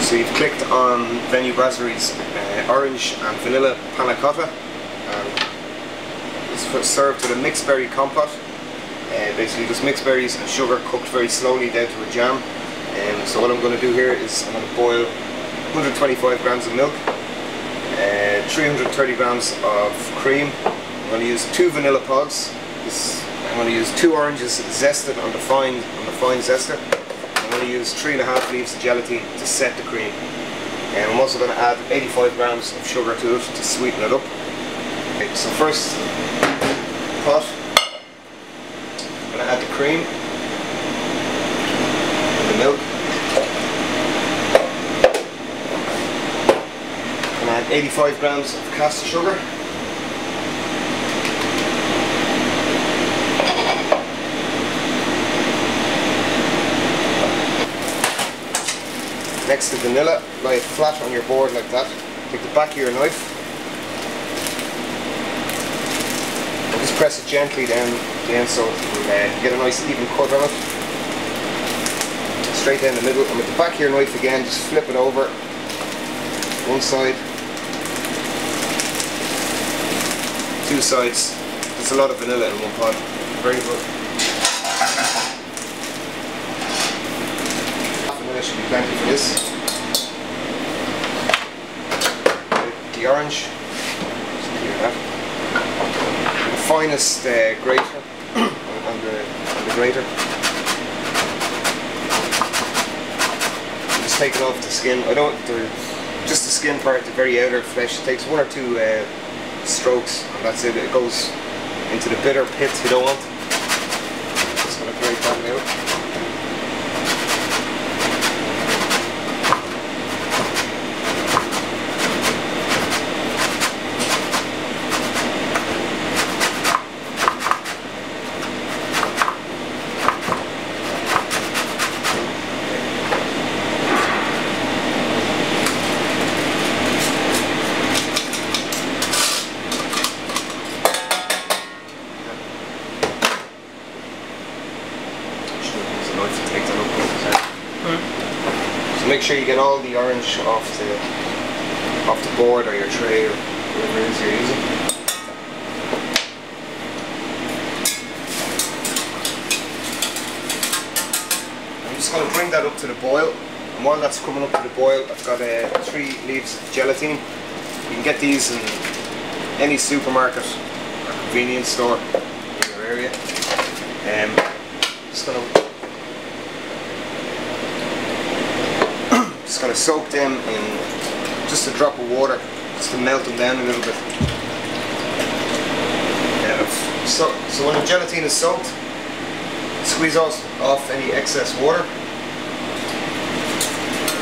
So you've clicked on Venue Brasserie's orange and vanilla Panagota, and it's served with a mixed berry compote. Basically just mixed berries and sugar cooked very slowly down to a jam. So what I'm going to do here is I'm going to boil 125 grams of milk, 330 grams of cream. I'm going to use 2 vanilla pods. I'm going to use 2 oranges zested on the fine zester. I'm going to use 3.5 leaves of gelatine to set the cream. And I'm also going to add 85 grams of sugar to it to sweeten it up. Okay, so first pot, I'm going to add the cream and the milk. I'm going to add 85 grams of caster sugar. Next to vanilla, lie it flat on your board like that. Take the back of your knife and just press it gently down so you get a nice even cut on it. Straight down the middle, and with the back of your knife again, just flip it over one side, 2 sides. There's a lot of vanilla in one pot. Very good. Should be plenty for this. The orange, just clear that. The finest grater on the grater. Just take it off the skin. Just the skin part, the very outer flesh. It takes 1 or 2 strokes, and that's it. It goes into the bitter pits you don't want. Just going to grate that out. So make sure you get all the orange off the board or your tray or whatever it is you're using. I'm just going to bring that up to the boil, and while that's coming up to the boil, I've got 3 leaves of gelatine. You can get these in any supermarket or convenience store in your area. Just going to soak them in just a drop of water, just to melt them down a little bit. So when the gelatine is soaked, squeeze off any excess water.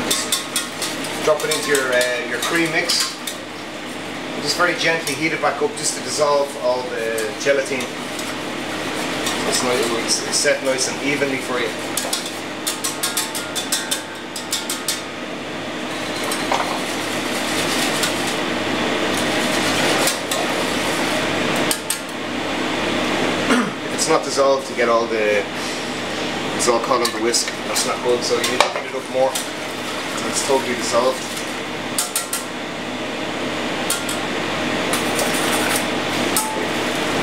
Just drop it into your cream mix. And just very gently heat it back up, just to dissolve all the gelatine. So it's set nice and evenly for you. It's not dissolved, you get it's all caught on the whisk. That's not good, so you need to heat it up more until it's totally dissolved.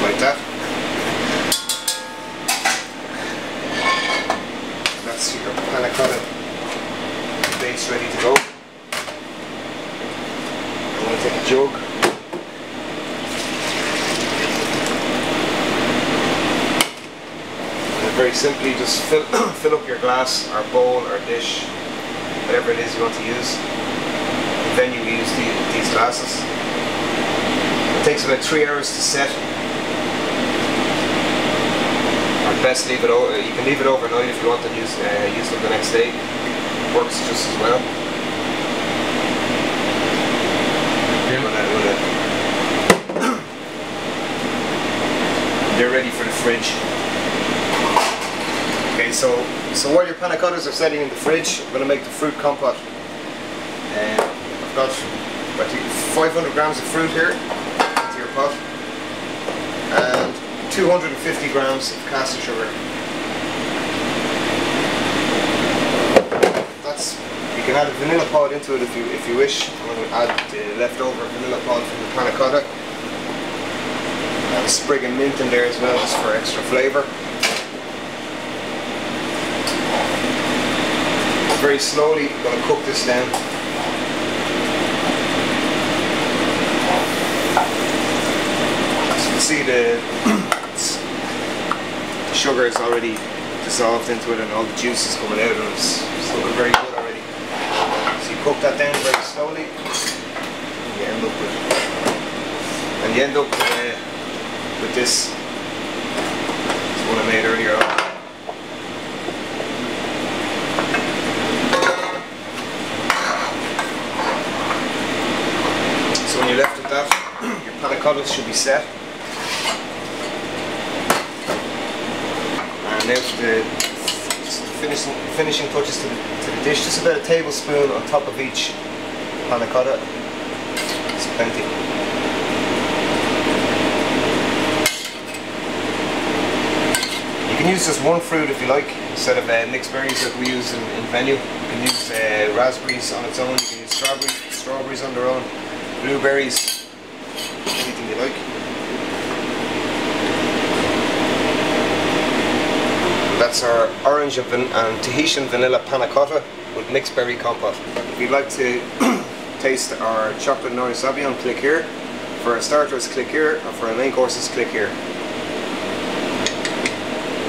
Like that. That's your Panagota base ready to go. I'm going to take a jug. Very simply, just fill up your glass or bowl or dish, whatever it is you want to use. And then you use these glasses. It takes about 3 hours to set. Or best leave it over. You can leave it overnight if you want to use them the next day. Works just as well. They're ready for the fridge. Okay, so while your panacotas are setting in the fridge, I'm going to make the fruit compote. I've got about 500 grams of fruit here into your pot, and 250 grams of caster sugar. That's You can add a vanilla pod into it if you wish. I'm going to add the leftover vanilla pod from the panna cotta. Add a sprig of mint in there as well, just for extra flavour. Very slowly, I'm going to cook this down. As you can see, the sugar is already dissolved into it and all the juice is coming out, and it's looking very good already. So you cook that down very slowly, and you end up with this. It's one I made earlier on. So when you're left with that, your panna cotta should be set. And now for the finishing touches to the dish, just about a tablespoon on top of each panna cotta. It's plenty. You can use just one fruit if you like, instead of mixed berries like we use in venue. You can use raspberries on its own, you can use strawberries on their own, blueberries, anything you like. That's our orange and Tahitian vanilla panna cotta with mixed berry compote. If you'd like to taste our chocolate Noir Sauvignon, click here. For our starters, click here, and for our main courses, click here.